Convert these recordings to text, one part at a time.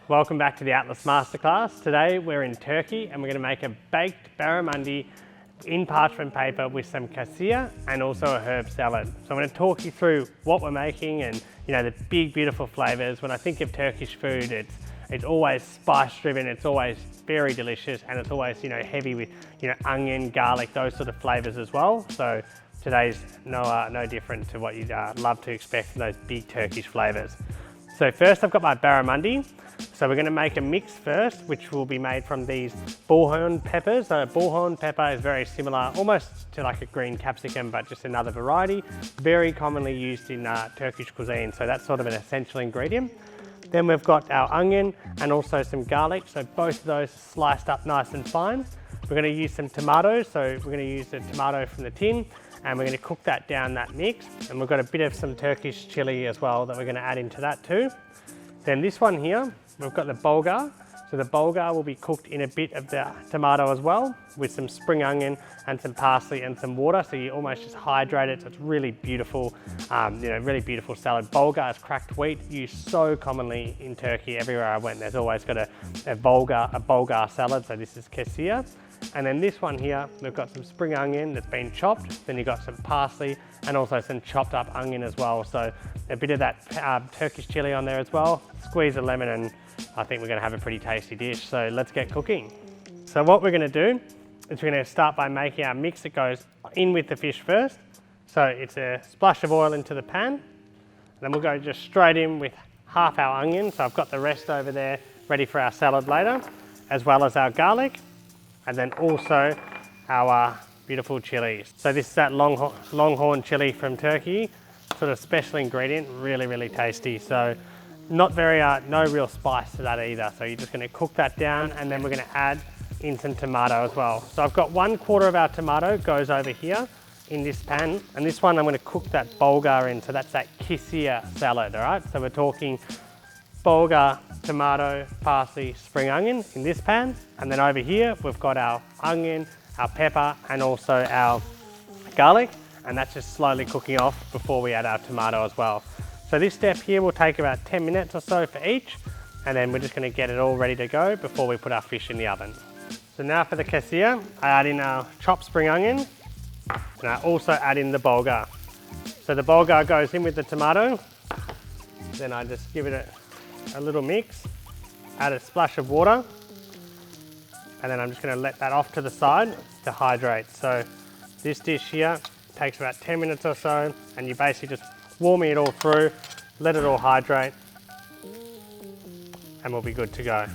welcome back to the Atlas Masterclass. Today we're in Turkey and we're going to make a baked barramundi in parchment paper with some kisir and also a herb salad. So I'm going to talk you through what we're making and the big beautiful flavors. When I think of Turkish food, it's always spice driven, it's always very delicious, and it's always heavy with onion, garlic, those sort of flavors as well. So today's no different to what you'd love to expect from those big Turkish flavors. So first I've got my barramundi. So we're going to make a mix first, which will be made from these bullhorn peppers. So bullhorn pepper is very similar, almost to like a green capsicum, but just another variety. Very commonly used in Turkish cuisine, so that's sort of an essential ingredient. Then we've got our onion and also some garlic. So both of those sliced up nice and fine. We're going to use some tomatoes. So we're going to use the tomato from the tin and we're going to cook that down, that mix. And we've got a bit of some Turkish chili as well that we're going to add into that too. Then this one here, we've got the bulgur. So the bulgur will be cooked in a bit of the tomato as well with some spring onion and some parsley and some water. So you almost just hydrate it. So it's really beautiful, really beautiful salad. Bulgur is cracked wheat, used so commonly in Turkey. Everywhere I went, there's always got a bulgur salad. So this is kisir. And then this one here, we've got some spring onion that's been chopped. Then you've got some parsley and also some chopped up onion as well. So a bit of that Turkish chili on there as well. Squeeze a lemon and I think we're going to have a pretty tasty dish. So let's get cooking. So what we're going to do is we're going to start by making our mix that goes in with the fish first. So it's a splash of oil into the pan. And then we'll go just straight in with half our onion. So I've got the rest over there ready for our salad later, as well as our garlic. And then also our beautiful chilies. So this is that longhorn chili from Turkey, sort of special ingredient, really, really tasty. So not very, no real spice to that either. So you're just going to cook that down and then we're going to add in some tomato as well. So I've got 1/4 of our tomato goes over here in this pan. And this one I'm going to cook that bulgur in. So that's that kisir salad, all right? So we're talking bulgur, tomato, parsley, spring onion in this pan. And then over here, we've got our onion, our pepper, and also our garlic. And that's just slowly cooking off before we add our tomato as well. So this step here will take about 10 minutes or so for each. And then we're just gonna get it all ready to go before we put our fish in the oven. So now for the kisir, I add in our chopped spring onion. And I also add in the bulgur. So the bulgur goes in with the tomato. Then I just give it a little mix, add a splash of water, and then I'm just going to let that off to the side to hydrate. So this dish here takes about 10 minutes or so, and you basically just warming it all through, let it all hydrate, and we'll be good to go.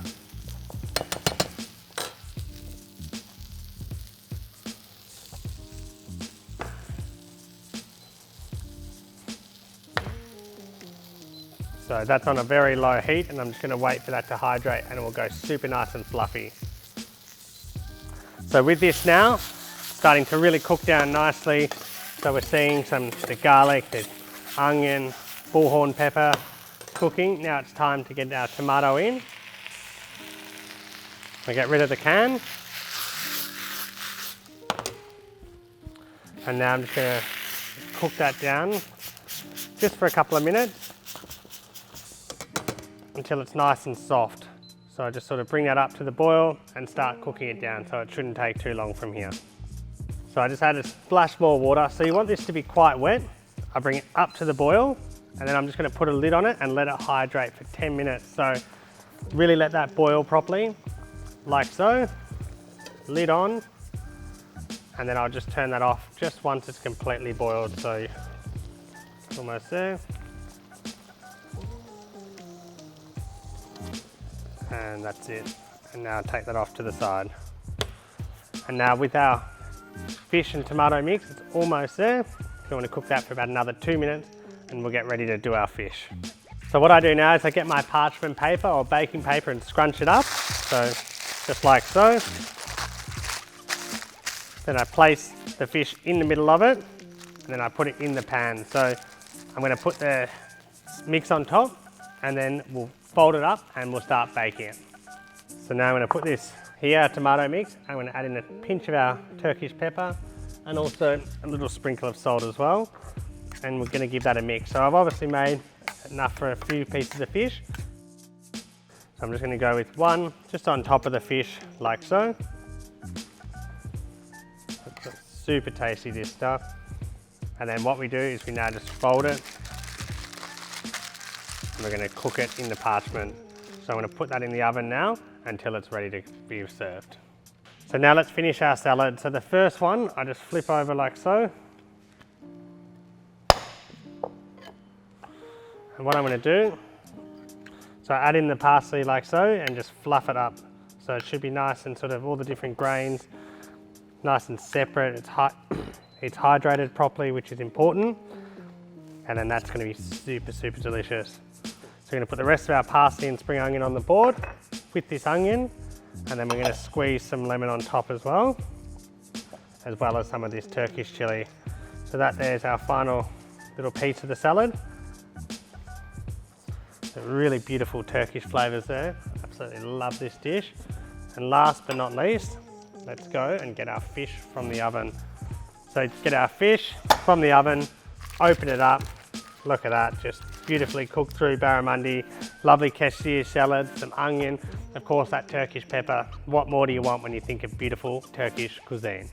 So that's on a very low heat and I'm just going to wait for that to hydrate and it will go super nice and fluffy. So with this now, starting to really cook down nicely. So we're seeing the garlic, the onion, bullhorn pepper cooking. Now it's time to get our tomato in. We get rid of the can. And now I'm just going to cook that down just for a couple of minutes until it's nice and soft. So I just sort of bring that up to the boil and start cooking it down, so it shouldn't take too long from here. So I just add a splash more water. So you want this to be quite wet. I bring it up to the boil and then I'm just going to put a lid on it and let it hydrate for 10 minutes. So really let that boil properly, like so. Lid on, and then I'll just turn that off just once it's completely boiled. So it's almost there. And that's it. And now take that off to the side. And now with our fish and tomato mix, it's almost there. We want to cook that for about another 2 minutes and we'll get ready to do our fish. So what I do now is I get my parchment paper or baking paper and scrunch it up. So just like so. Then I place the fish in the middle of it and then I put it in the pan. So I'm going to put the mix on top and then we'll fold it up and we'll start baking it. So now I'm going to put this here, our tomato mix. I'm going to add in a pinch of our Turkish pepper and also a little sprinkle of salt as well. And we're going to give that a mix. So I've obviously made enough for a few pieces of fish. So I'm just going to go with one just on top of the fish like so. It's super tasty, this stuff. And then what we do is we now just fold it. And we're going to cook it in the parchment. So I'm going to put that in the oven now until it's ready to be served. So now let's finish our salad. So the first one, I just flip over like so. And what I'm going to do, so I add in the parsley like so and just fluff it up. So it should be nice and sort of all the different grains, nice and separate. It's hydrated properly, which is important. And then that's going to be super, super delicious. So we're going to put the rest of our parsley and spring onion on the board with this onion. And then we're going to squeeze some lemon on top as well as some of this Turkish chili. So that there's our final little piece of the salad. So really beautiful Turkish flavors there. Absolutely love this dish. And last but not least, let's go and get our fish from the oven. So get our fish from the oven, open it up. Look at that, just beautifully cooked through barramundi, lovely kisir salad, some onion, of course that Turkish pepper. What more do you want when you think of beautiful Turkish cuisine?